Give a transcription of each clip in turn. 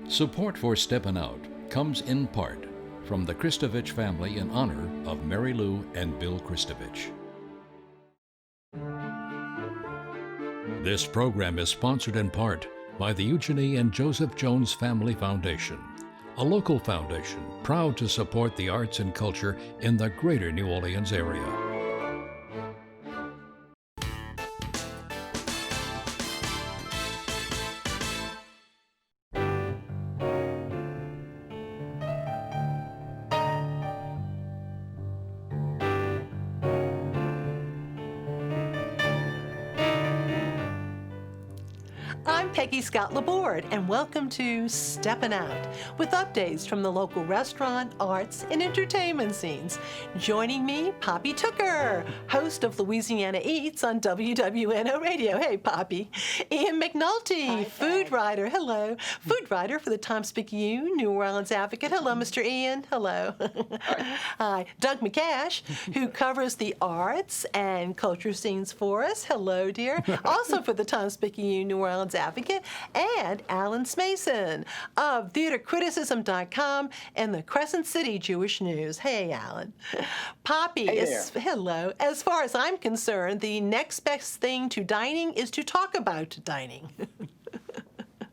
Support for Steppin Out comes in part from the Kristovich family in honor of Mary Lou and Bill Kristovich. This program is sponsored in part by the Eugenie and Joseph Jones Family Foundation, a local foundation proud to support the arts and culture in the greater New Orleans area. I'm Peggy Scott LABORDE, and welcome to Steppin Out, with updates from the local restaurant, arts, and entertainment scenes. Joining me, Poppy Tooker, host of Louisiana Eats on WWNO Radio. Hey, Poppy. Ian McNulty, Hi, food writer. Hello. Food writer for the Times-Picayune, New Orleans Advocate. Hello, Mr. Ian. Hello. Hi. Doug McCash, who covers the arts and culture scenes for us. Hello, dear. Also for the Times-Picayune, New Orleans Advocate, and Alan Smason of TheaterCriticism.com and the Crescent City Jewish News. Hey, Alan. Poppy, hello. As far as I'm concerned, the next best thing to dining is to talk about dining.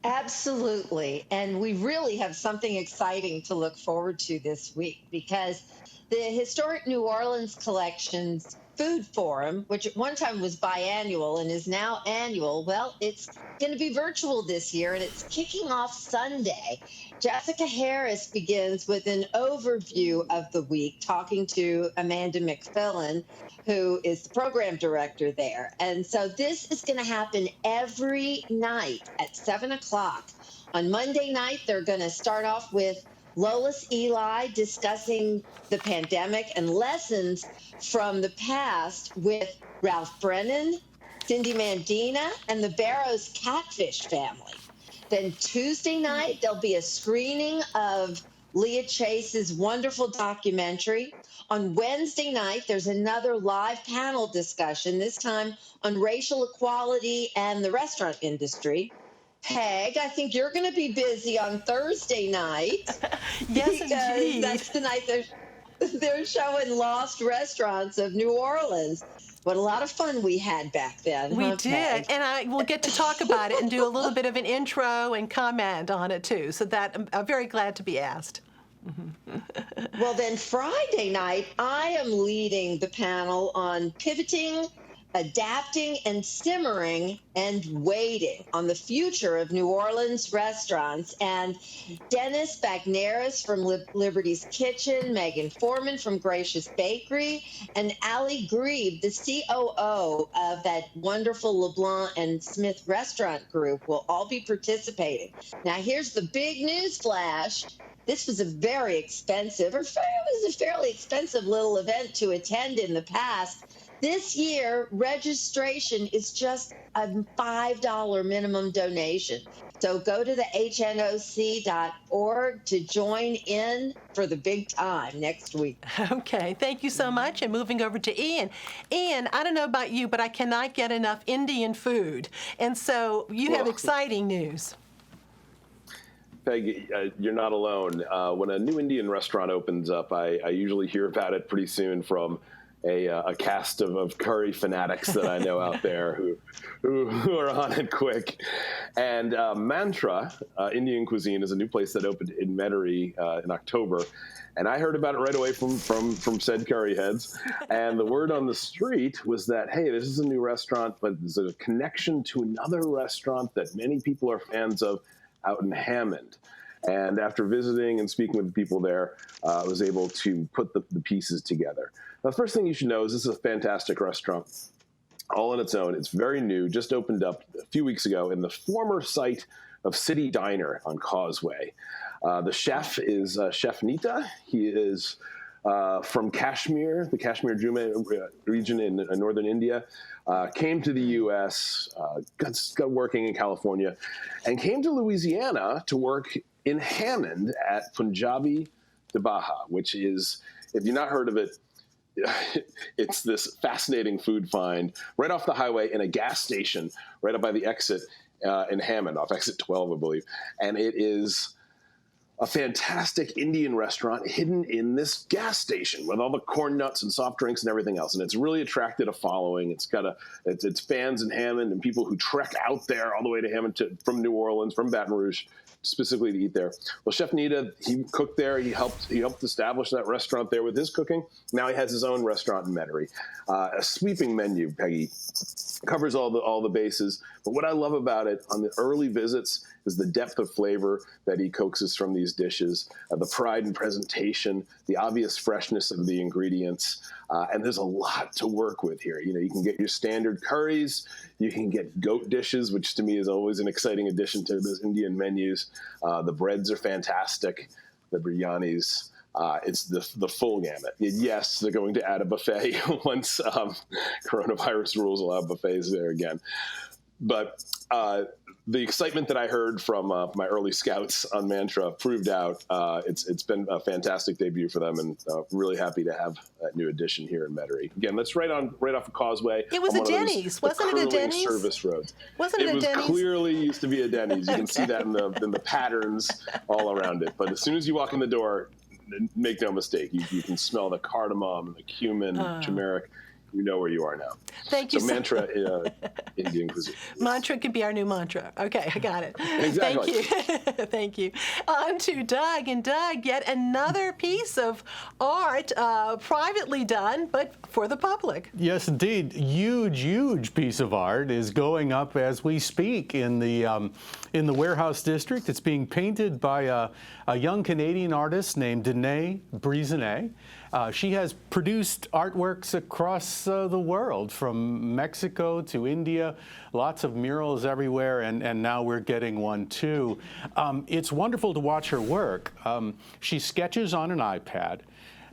Absolutely. And we really have something exciting to look forward to this week, because the Historic New Orleans Collection's Food Forum, which at one time was biannual and is now annual, well, it's going to be virtual this year, and it's kicking off Sunday. Jessica Harris begins with an overview of the week, talking to Amanda McFillin, who is the program director there. And so this is going to happen every night at 7 o'clock. On Monday night, they're going to start off with Lolis Eli discussing the pandemic and lessons from the past with Ralph Brennan, Cindy Mandina, and the Barrows Catfish family. Then Tuesday night, there'll be a screening of Leah Chase's wonderful documentary. On Wednesday night, there's another live panel discussion, this time on racial equality and the restaurant industry. Peg, I think you're going to be busy on Thursday night. Yes, because indeed. That's the night they're showing Lost Restaurants of New Orleans. What a lot of fun we had back then. We huh, did, Peg? and I will get to talk about it and do a little bit of an intro and comment on it too. So that I'm very glad to be asked. Well, then Friday night, I am leading the panel on pivoting, adapting, and simmering and waiting on the future of New Orleans restaurants. And Dennis Bagneris from Liberty's Kitchen, Megan Foreman from Gracious Bakery, and Ali Grieb, the COO of that wonderful LeBlanc and Smith restaurant group, will all be participating. Now, here's the big news flash. This was a very expensive, or it was a fairly expensive little event to attend in the past. This year, registration is just a $5 minimum donation. So go to the hnoc.org to join in for the big time next week. Okay, thank you so much. And moving over to Ian. Ian, I don't know about you, but I cannot get enough Indian food. And so you have exciting news. Peg, you're not alone. When a new Indian restaurant opens up, I usually hear about it pretty soon from a cast of curry fanatics that I know out there who are on it quick. And Mantra Indian Cuisine is a new place that opened in Metairie in October. And I heard about it right away from said curry heads. And the word on the street was that, hey, this is a new restaurant, but there's a connection to another restaurant that many people are fans of out in Hammond. And after visiting and speaking with the people there, I was able to put the pieces together. Now, the first thing you should know is this is a fantastic restaurant, all on its own. It's very new, just opened up a few weeks ago in the former site of City Diner on Causeway. The chef is Chef Nita. He is from Kashmir, the Kashmir Juma region in northern India. Came to the U.S., got working in California, and came to Louisiana to work in Hammond at Punjabi Dabaha, which is, if you've not heard of it, it's this fascinating food find right off the highway in a gas station right up by the exit in Hammond, off exit 12, I believe. And it is a fantastic Indian restaurant hidden in this gas station with all the corn nuts and soft drinks and everything else. And it's really attracted a following. It's got it's fans in Hammond and people who trek out there all the way to Hammond from New Orleans, from Baton Rouge, specifically to eat there. Well, Chef Nita, he cooked there. He helped establish that restaurant there with his cooking. Now he has his own restaurant in Metairie. A sweeping menu, Peggy. Covers all the bases. But what I love about it on the early visits is the depth of flavor that he coaxes from these dishes, the pride and presentation, the obvious freshness of the ingredients. And there's a lot to work with here. You know, you can get your standard curries, you can get goat dishes, which to me is always an exciting addition to those Indian menus. The breads are fantastic, the biryanis. It's the full gamut. Yes, they're going to add a buffet once coronavirus rules allow buffets there again. But the excitement that I heard from my early scouts on Mantra proved out. It's been a fantastic debut for them, and really happy to have that new addition here in Metairie. Again, that's right off of Causeway. It was a Denny's, wasn't it? A Denny's service roads. Wasn't it a Denny's? It was clearly used to be a Denny's. You can see that in the patterns all around it. But as soon as you walk in the door, make no mistake, you can smell the cardamom and the cumin, turmeric. You know where you are now. Thank you. So mantra, Indian cuisine. Mantra could be our new mantra. Okay, I got it. Exactly. Thank you. Thank you. On to Doug. And Doug, yet another piece of art, privately done, but for the public. Yes, indeed. Huge piece of art is going up as we speak in the Warehouse District. It's being painted by a young Canadian artist named Danae Brisenet. She has produced artworks across the world, from Mexico to India, lots of murals everywhere, and now we're getting one too. It's wonderful to watch her work. She sketches on an iPad,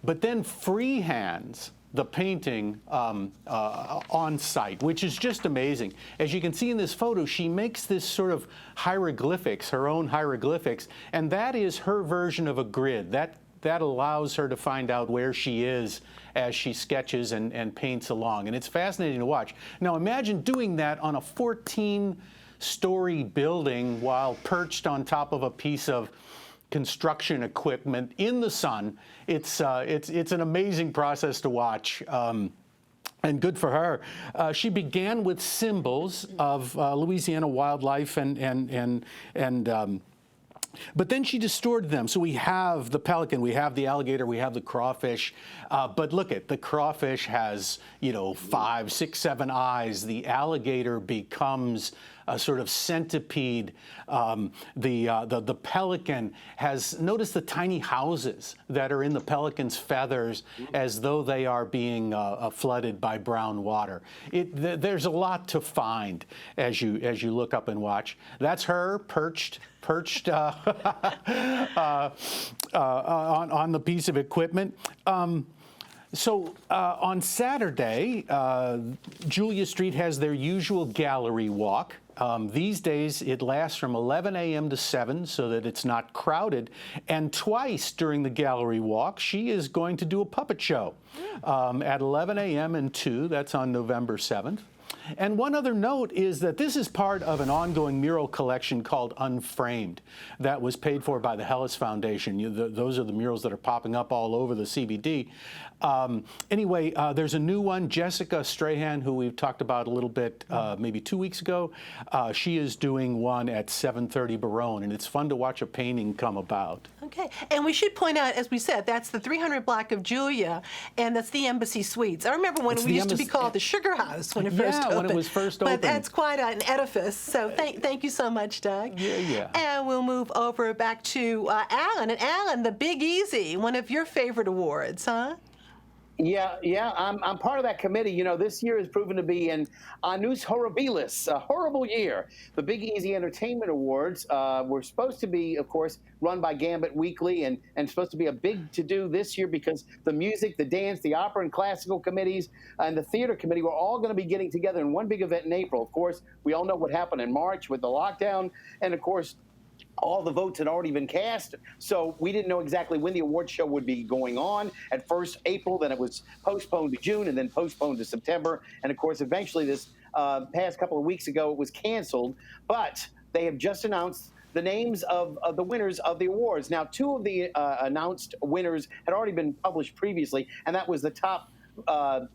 but then freehands the painting on site, which is just amazing. As you can see in this photo, she makes this sort of hieroglyphics, her own hieroglyphics, and that is her version of a grid. That allows her to find out where she is as she sketches and paints along. And it's fascinating to watch. Now imagine doing that on a 14-story building while perched on top of a piece of construction equipment in the sun. It's an amazing process to watch. And good for her. She began with symbols of Louisiana wildlife but then she distorted them. So we have the pelican, we have the alligator, we have the crawfish. But look at the crawfish has, 5, 6, 7 eyes. The alligator becomes a sort of centipede. The pelican has, notice the tiny houses that are in the pelican's feathers as though they are being flooded by brown water. There's a lot to find as you look up and watch. That's her perched on the piece of equipment. So on Saturday, Julia Street has their usual gallery walk. These days, it lasts from 11 a.m. to 7 so that it's not crowded. And twice during the gallery walk, she is going to do a puppet show at 11 a.m. and 2. That's on November 7th. And one other note is that this is part of an ongoing mural collection called Unframed that was paid for by the Hellas Foundation. Those are the murals that are popping up all over the CBD. Anyway, there's a new one, Jessica Strahan, who we've talked about a little bit maybe 2 weeks ago. She is doing one at 730 Baronne, and it's fun to watch a painting come about. Okay, and we should point out, as we said, that's the 300 block of Julia, and that's the Embassy Suites. I remember when it used to be called the Sugar House when it first opened. When it was first opened. But that's quite an edifice, so thank you so much, Doug. Yeah. And we'll move over back to Alan. And Alan, the Big Easy, one of your favorite awards, huh? Yeah, I'm part of that committee. This year has proven to be an annus horribilis, a horrible year. The Big Easy Entertainment Awards were supposed to be, of course, run by Gambit Weekly and supposed to be a big to-do this year because the music, the dance, the opera and classical committees and the theater committee were all going to be getting together in one big event in April. Of course, we all know what happened in March with the lockdown, and of course, all the votes had already been cast, so we didn't know exactly when the award show would be going on. At first, April, then it was postponed to June, and then postponed to September. And, of course, eventually this past couple of weeks ago, it was canceled. But they have just announced the names of the winners of the awards. Now, two of the announced winners had already been published previously, and that was the top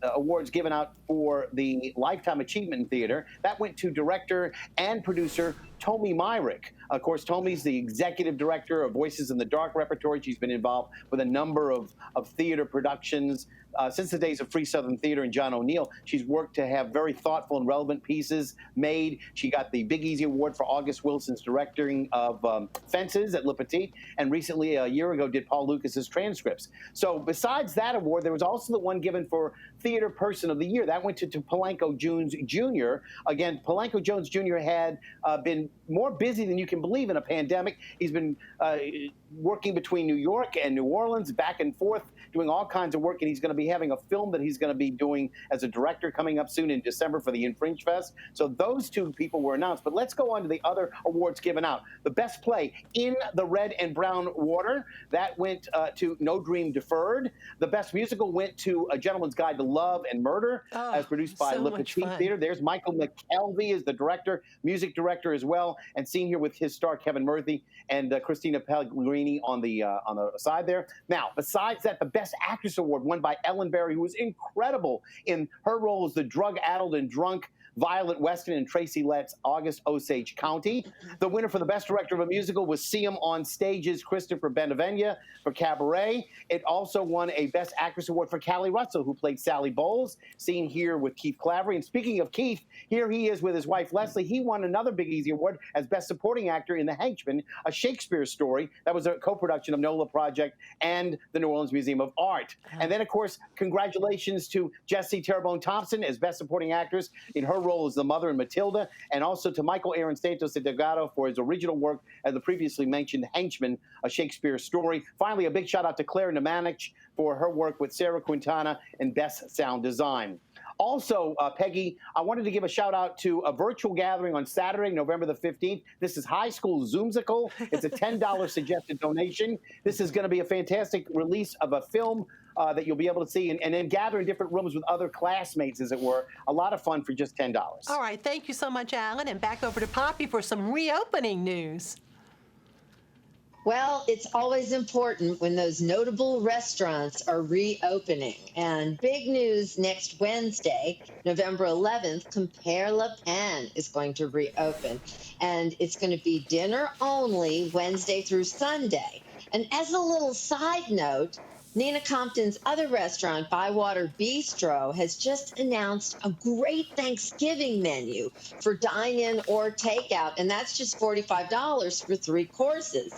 awards given out for the Lifetime Achievement in Theater. That went to director and producer Tommye Myrick. Of course, Tommye's the executive director of Voices in the Dark repertory. She's been involved with a number of theater productions since the days of Free Southern Theater and John O'Neill. She's worked to have very thoughtful and relevant pieces made. She got the Big Easy Award for August Wilson's directing of Fences at Le Petit, and recently, a year ago, did Paul Lucas's transcripts. So besides that award, there was also the one given for Theater Person of the Year. That went to Polanco Jones Jr. Again, Polanco Jones Jr. had been more busy than you can believe in a pandemic. He's been working between New York and New Orleans, back and forth, doing all kinds of work, and he's going to be having a film that he's going to be doing as a director coming up soon in December for the Infringe Fest. So those two people were announced. But let's go on to the other awards given out. The best play, In the Red and Brown Water, that went to No Dream Deferred. The best musical went to A Gentleman's Guide to Love and Murder, as produced by Le Petit Theater. There's Michael McKelvey as the director, music director as well, and seen here with his star Kevin Murphy and Christina Pellegrini on the side there. Now, besides that, the Best Actress Award won by Ellen Berry, who was incredible in her role as the drug-addled and drunk Violet Weston and Tracy Letts' August Osage County. The winner for the Best Director of a Musical was See 'Em on Stage's Christopher Bentivegna for Cabaret. It also won a Best Actress Award for Callie Russell, who played Sally Bowles, seen here with Keith Claverie. And speaking of Keith, here he is with his wife, Leslie. He won another Big Easy Award as Best Supporting Actor in The Henchman, a Shakespeare story that was a co-production of NOLA Project and the New Orleans Museum of Art. And then, of course, congratulations to Jessie Terrebonne Thompson as Best Supporting Actress in her role as the mother in Matilda, and also to Michael Aaron Santos Delgado for his original work as the previously mentioned Henchman, a Shakespeare story. Finally, a big shout out to Clare Nemanich for her work with Sara Quintana in Best Sound Design. Also, Peggy, I wanted to give a shout out to a virtual gathering on Saturday, November the 15th. This is High School Zoomsicle. It's a $10 suggested donation. This is going to be a fantastic release of a film that you'll be able to see, and then gather in different rooms with other classmates, as it were. A lot of fun for just $10. All right, thank you so much, Alan, and back over to Poppy for some reopening news. Well, it's always important when those notable restaurants are reopening. And big news next Wednesday, November 11th, Compare La Pan is going to reopen. And it's going to be dinner only Wednesday through Sunday. And as a little side note, Nina Compton's other restaurant, Bywater Bistro, has just announced a great Thanksgiving menu for dine-in or takeout, and that's just $45 for 3 courses.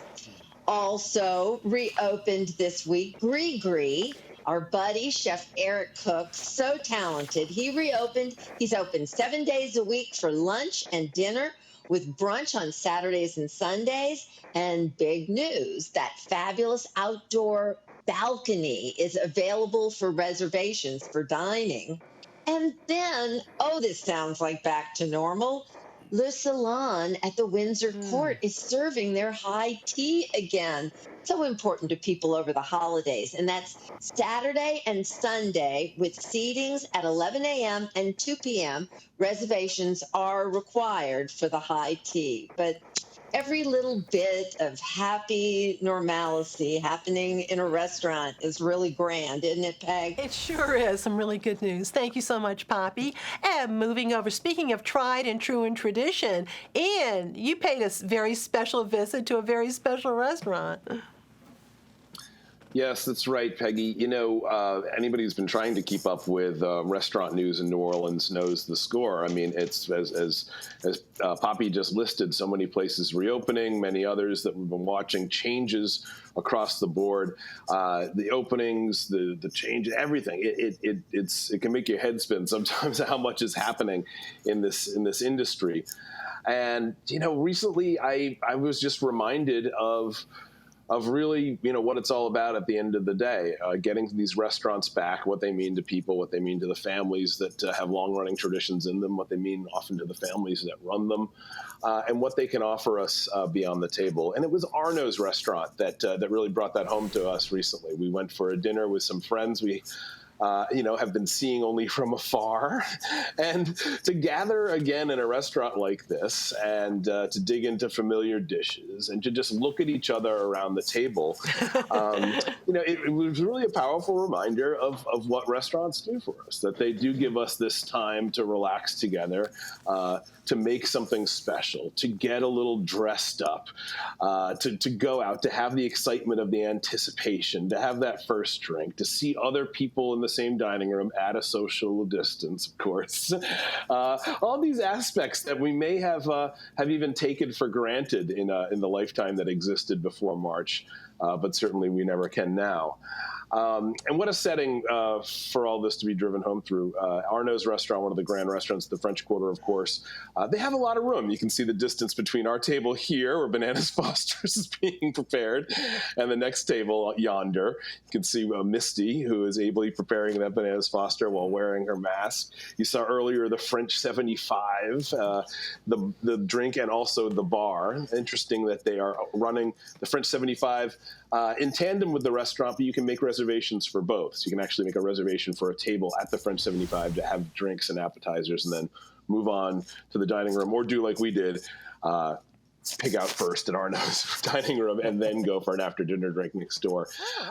Also reopened this week, Gree, our buddy, Chef Eric Cook, so talented. He reopened. He's open 7 days a week for lunch and dinner, with brunch on Saturdays and Sundays. And big news, that fabulous outdoor balcony is available for reservations for dining. And then, oh, this sounds like back to normal, Le Salon at the Windsor Court is serving their high tea again. So important to people over the holidays. And that's Saturday and Sunday with seatings at 11 a.m. and 2 p.m. Reservations are required for the high tea. But every little bit of happy normalcy happening in a restaurant is really grand, isn't it, Peg? It sure is. Some really good news. Thank you so much, Poppy. And moving over, speaking of tried and true and tradition, Ian, you paid a very special visit to a very special restaurant. Yes, that's right, Peggy. You know, anybody who's been trying to keep up with restaurant news in New Orleans knows the score. I mean, it's as Poppy just listed, so many places reopening, many others that we've been watching, changes across the board, the openings, the change, everything. It can make your head spin sometimes how much is happening in this industry. And you know, recently I was just reminded of really, you know, what it's all about at the end of the day, getting these restaurants back, what they mean to people, what they mean to the families that have long-running traditions in them, what they mean often to the families that run them, and what they can offer us beyond the table. And it was Arnaud's restaurant that really brought that home to us recently. We went for a dinner with some friends. We have been seeing only from afar. And to gather again in a restaurant like this and to dig into familiar dishes and to just look at each other around the table, it was really a powerful reminder of what restaurants do for us, that they do give us this time to relax together, to make something special, to get a little dressed up, to go out, to have the excitement of the anticipation, to have that first drink, to see other people in the same dining room at a social distance, of course. All these aspects that we may have even taken for granted in the lifetime that existed before March, but certainly we never can now. And what a setting for all this to be driven home through. Arnaud's restaurant, one of the grand restaurants, the French Quarter, of course, they have a lot of room. You can see the distance between our table here, where Bananas Foster's is being prepared, and the next table yonder. You can see Misty, who is ably preparing that Bananas Foster while wearing her mask. You saw earlier the French 75, the drink, and also the bar. Interesting that they are running the French 75 in tandem with the restaurant, but you can make reservations for both. So you can actually make a reservation for a table at the French 75 to have drinks and appetizers and then move on to the dining room, or do like we did, pig out first at Arnaud's dining room and then go for an after-dinner drink next door.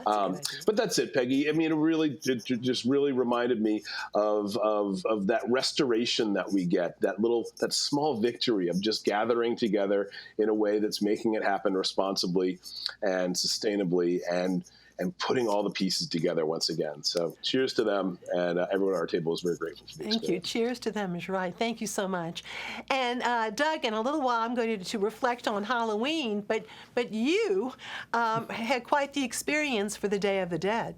But that's it, Peggy. I mean, it just really reminded me of that restoration that we get, that small victory of just gathering together in a way that's making it happen responsibly and sustainably and putting all the pieces together once again. So cheers to them, and everyone at our table is very grateful for the experience. Thank you. Cheers to them is right. Thank you so much. And Doug, in a little while, I'm going to reflect on Halloween, but you had quite the experience for the Day of the Dead.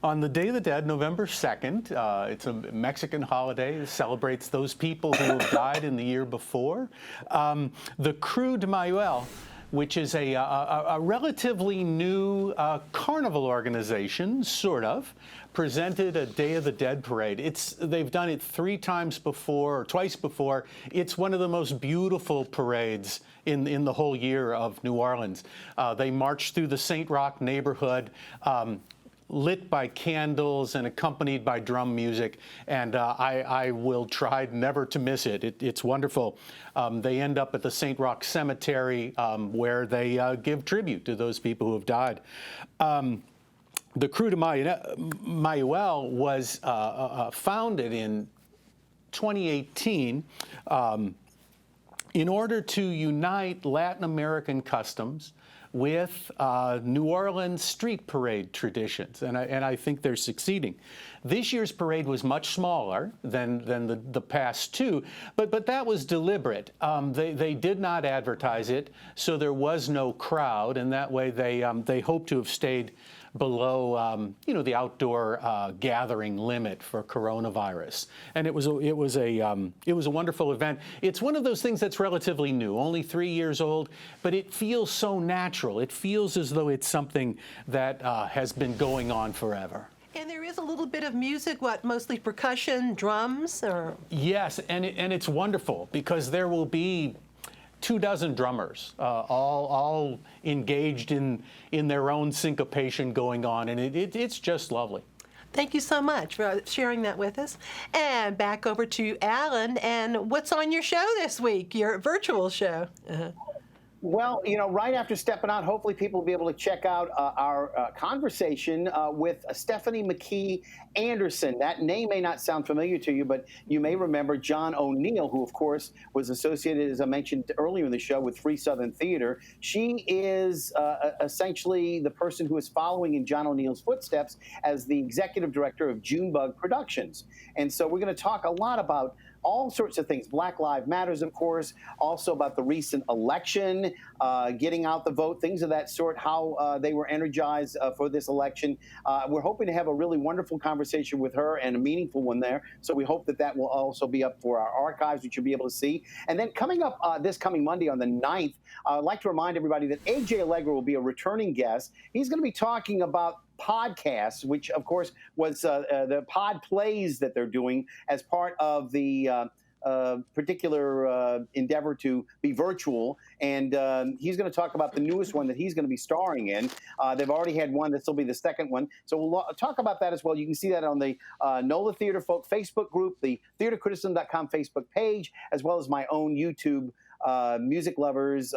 On the Day of the Dead, November 2nd, it's a Mexican holiday. It celebrates those people who have died in the year before. The Krewe de Mayahuel, which is a relatively new carnival organization, sort of, presented a Day of the Dead parade. They've done it 3 times before, or twice before. It's one of the most beautiful parades in the whole year of New Orleans. They march through the St. Roch neighborhood, lit by candles and accompanied by drum music, and I will try never to miss it. It's wonderful. They end up at the St. Roch Cemetery, where they give tribute to those people who have died. The Krewe de Mayahuel was founded in 2018 in order to unite Latin American customs with New Orleans street parade traditions, and I think they're succeeding. This year's parade was much smaller than the past 2, but that was deliberate. They did not advertise it, so there was no crowd, and that way they hope to have stayed below the outdoor gathering limit for coronavirus. And it was a wonderful event. It's one of those things that's relatively new, only 3 years old, but it feels so natural. It feels as though it's something that has been going on forever. And there is a little bit of music, mostly percussion, drums, or? Yes, and it's wonderful because there will be 24 drummers, all engaged in their own syncopation going on, and it's just lovely. Thank you so much for sharing that with us. And back over to Alan, and what's on your show this week, your virtual show? Well, right after Steppin Out, hopefully people will be able to check out our conversation with Stephanie McKee Anderson. That name may not sound familiar to you, but you may remember John O'Neill, who, of course, was associated, as I mentioned earlier in the show, with Free Southern Theater. She is essentially the person who is following in John O'Neill's footsteps as the executive director of Junebug Productions. And so we're going to talk a lot about all sorts of things. Black Lives Matters, of course, also about the recent election, getting out the vote, things of that sort, how they were energized for this election. We're hoping to have a really wonderful conversation with her and a meaningful one there. So we hope that will also be up for our archives, which you'll be able to see. And then coming up this coming Monday on the 9th, I'd like to remind everybody that AJ Allegra will be a returning guest. He's going to be talking about podcasts, which of course was the pod plays that they're doing as part of the particular endeavor to be virtual, and he's going to talk about the newest one that he's going to be starring in. They've already had one. This will be the second one. So we'll talk about that as well. You can see that on the NOLA Theater Folk Facebook group, the theatercriticism.com Facebook page, as well as my own YouTube Music Lovers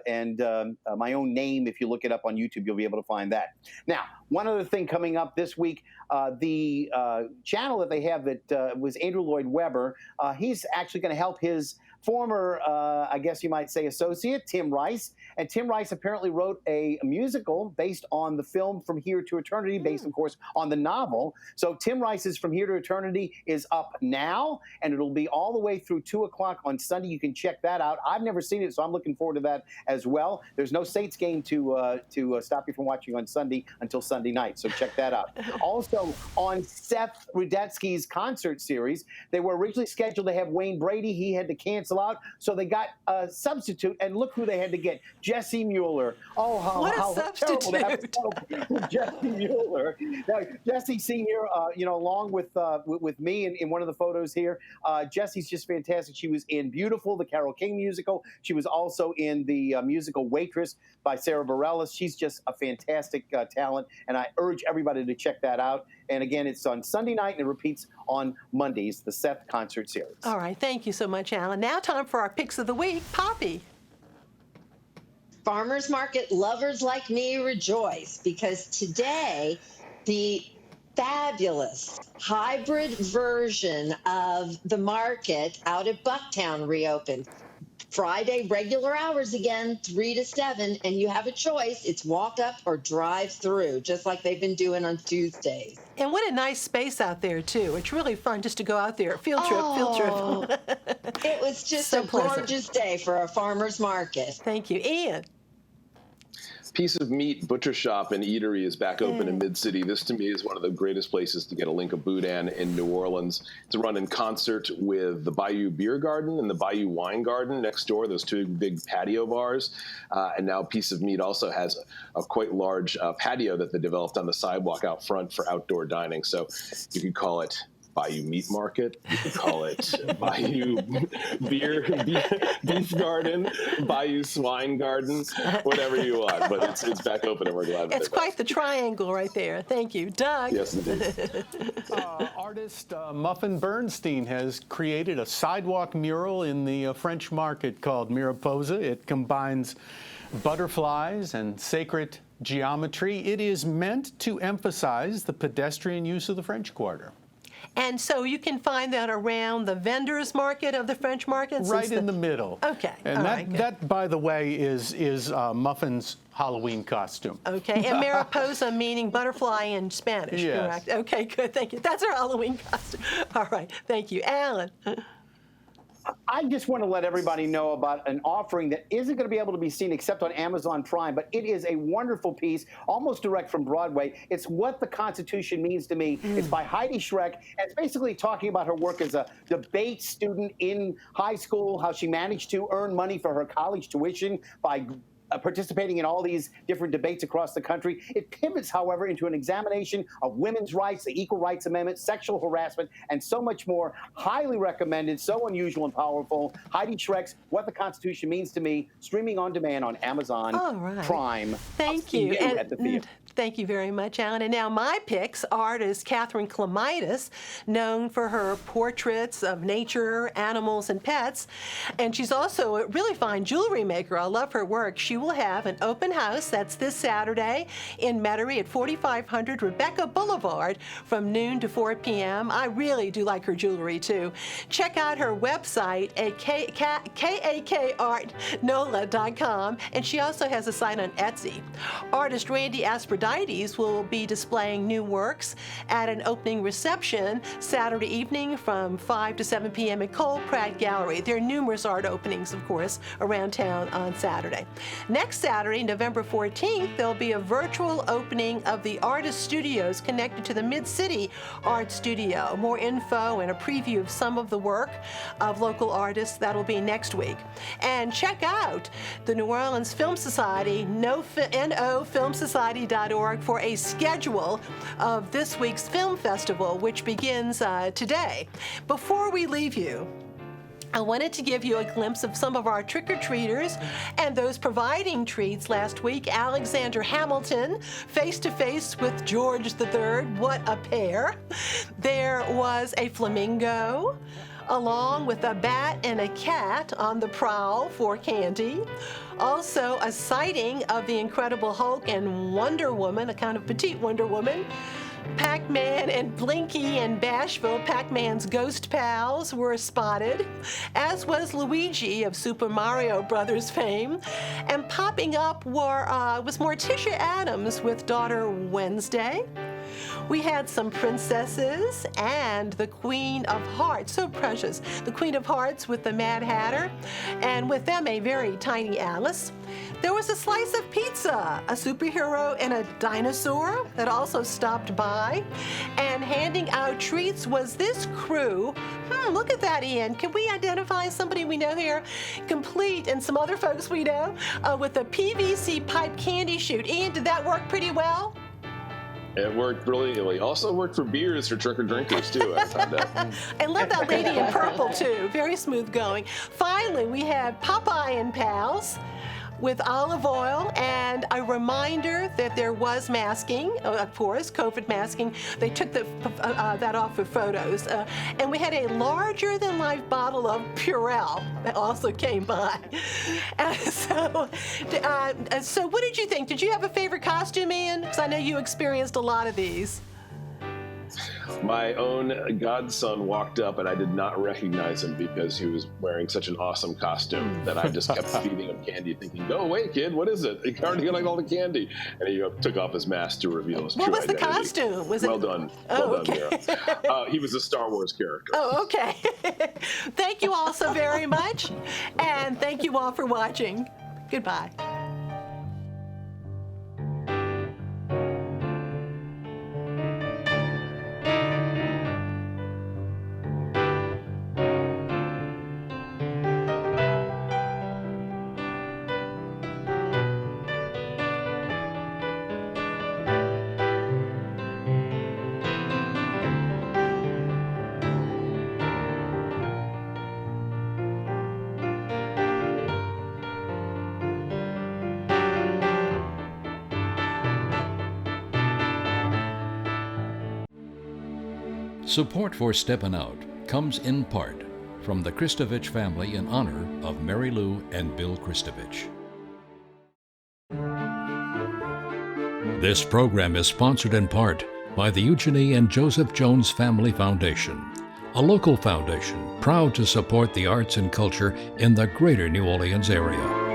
and my own name. If you look it up on YouTube, you'll be able to find that. Now, one other thing coming up this week, the channel that they have that was Andrew Lloyd Webber, he's actually going to help his former, I guess you might say, associate, Tim Rice. And Tim Rice apparently wrote a musical based on the film From Here to Eternity, based, of course, on the novel. So Tim Rice's From Here to Eternity is up now, and it'll be all the way through 2 o'clock on Sunday. You can check that out. I've never seen it, so I'm looking forward to that as well. There's no Saints game to stop you from watching on Sunday until Sunday night, so check that out. Also, on Seth Rudetsky's concert series, they were originally scheduled to have Wayne Brady. He had to cancel out, so they got a substitute, and look who they had to get. Jessie Mueller. Oh, how terrible to have to settle with Jessie Mueller. Now, Jessie Senior, along with me in one of the photos here, Jessie's just fantastic. She was in Beautiful, the Carole King musical. She was also in the musical Waitress by Sara Bareilles. She's just a fantastic talent, and I urge everybody to check that out. And again, it's on Sunday night, and it repeats on Mondays, the Seth concert series. All right, thank you so much, Alan. Now time for our picks of the week. Poppy. Farmers market lovers like me rejoice, because today the fabulous hybrid version of the market out at Bucktown reopened. Friday, regular hours again, 3 to 7, and you have a choice. It's walk up or drive through, just like they've been doing on Tuesdays. And what a nice space out there, too. It's really fun just to go out there. Field trip. It was just so a pleasant. gorgeous day for a farmer's market. Thank you. Ian. Piece of Meat Butcher Shop and Eatery is back open in Mid-City. This, to me, is one of the greatest places to get a link of boudin in New Orleans. It's run in concert with the Bayou Beer Garden and the Bayou Wine Garden next door, those two big patio bars. And now Piece of Meat also has a quite large patio that they developed on the sidewalk out front for outdoor dining. So you could call it Bayou Meat Market, you could call it Bayou Beef Garden, Bayou Swine Garden, whatever you want. But it's back open, and we're glad that it's quite the triangle right there. Thank you. Doug? Yes, indeed. Artist Muffin Bernstein has created a sidewalk mural in the French market called Mariposa. It combines butterflies and sacred geometry. It is meant to emphasize the pedestrian use of the French Quarter. And so you can find that around the vendors market of the French market? Right in the middle. Okay. And that, by the way, is Muffin's Halloween costume. Okay. And Mariposa meaning butterfly in Spanish, yes. Correct? Okay, good. Thank you. That's our Halloween costume. All right. Thank you. Alan. I just want to let everybody know about an offering that isn't going to be able to be seen except on Amazon Prime, but it is a wonderful piece, almost direct from Broadway. It's What the Constitution Means to Me. It's by Heidi Schreck, and it's basically talking about her work as a debate student in high school, how she managed to earn money for her college tuition by participating in all these different debates across the country. It pivots, however, into an examination of women's rights, the Equal Rights Amendment, sexual harassment, and so much more. Highly recommended, so unusual and powerful. Heidi Schreck's What the Constitution Means to Me, streaming on demand on Amazon Prime. Thank you. And at the theater. Thank you very much, Alan. And now my picks, artist Catherine Clemitis, known for her portraits of nature, animals, and pets. And she's also a really fine jewelry maker. I love her work. She will have an open house, that's this Saturday, in Metairie at 4500 Rebecca Boulevard from noon to 4 p.m. I really do like her jewelry, too. Check out her website at kakartnola.com, and she also has a site on Etsy. Artist Randy Asprodite will be displaying new works at an opening reception Saturday evening from 5 to 7 p.m. at Cole Pratt Gallery. There are numerous art openings, of course, around town on Saturday. Next Saturday, November 14th, there'll be a virtual opening of the Artist Studios connected to the Mid-City Art Studio. More info and a preview of some of the work of local artists, that'll be next week. And check out the New Orleans Film Society, nofilmsociety.org, for a schedule of this week's film festival, which begins today. Before we leave you, I wanted to give you a glimpse of some of our trick-or-treaters and those providing treats last week. Alexander Hamilton, face-to-face with George III. What a pair. There was a flamingo, along with a bat and a cat on the prowl for candy. Also, a sighting of the Incredible Hulk and Wonder Woman, a kind of petite Wonder Woman. Pac-Man and Blinky and Bashville, Pac-Man's ghost pals, were spotted, as was Luigi of Super Mario Brothers fame. And popping up was Morticia Adams with daughter Wednesday. We had some princesses and the Queen of Hearts, so precious. The Queen of Hearts with the Mad Hatter, and with them a very tiny Alice. There was a slice of pizza, a superhero and a dinosaur that also stopped by. And handing out treats was this crew. Look at that, Ian. Can we identify somebody we know here? Complete, and some other folks we know, with a PVC pipe candy chute. Ian, did that work pretty well? It worked brilliantly. Also worked for beers for trick-or-drinkers, too, I found out. I love that lady in purple, too. Very smooth going. Finally, we have Popeye and Pals with olive oil, and a reminder that there was masking, of course, COVID masking. They took that off for photos. And we had a larger-than-life bottle of Purell that also came by. So what did you think? Did you have a favorite costume, Ian? Because I know you experienced a lot of these. My own godson walked up, and I did not recognize him because he was wearing such an awesome costume that I just kept feeding him candy, thinking, "Go away, kid! What is it? You're already getting all the candy." And he took off his mask to reveal his true identity. What was the costume? Was well it? done. Oh, Well okay. done, Mira. He was a Star Wars character. Oh, okay. Thank you all so very much, and thank you all for watching. Goodbye. Support for Steppin Out comes in part from the Kristovich family in honor of Mary Lou and Bill Kristovich. This program is sponsored in part by the Eugenie and Joseph Jones Family Foundation, a local foundation proud to support the arts and culture in the greater New Orleans area.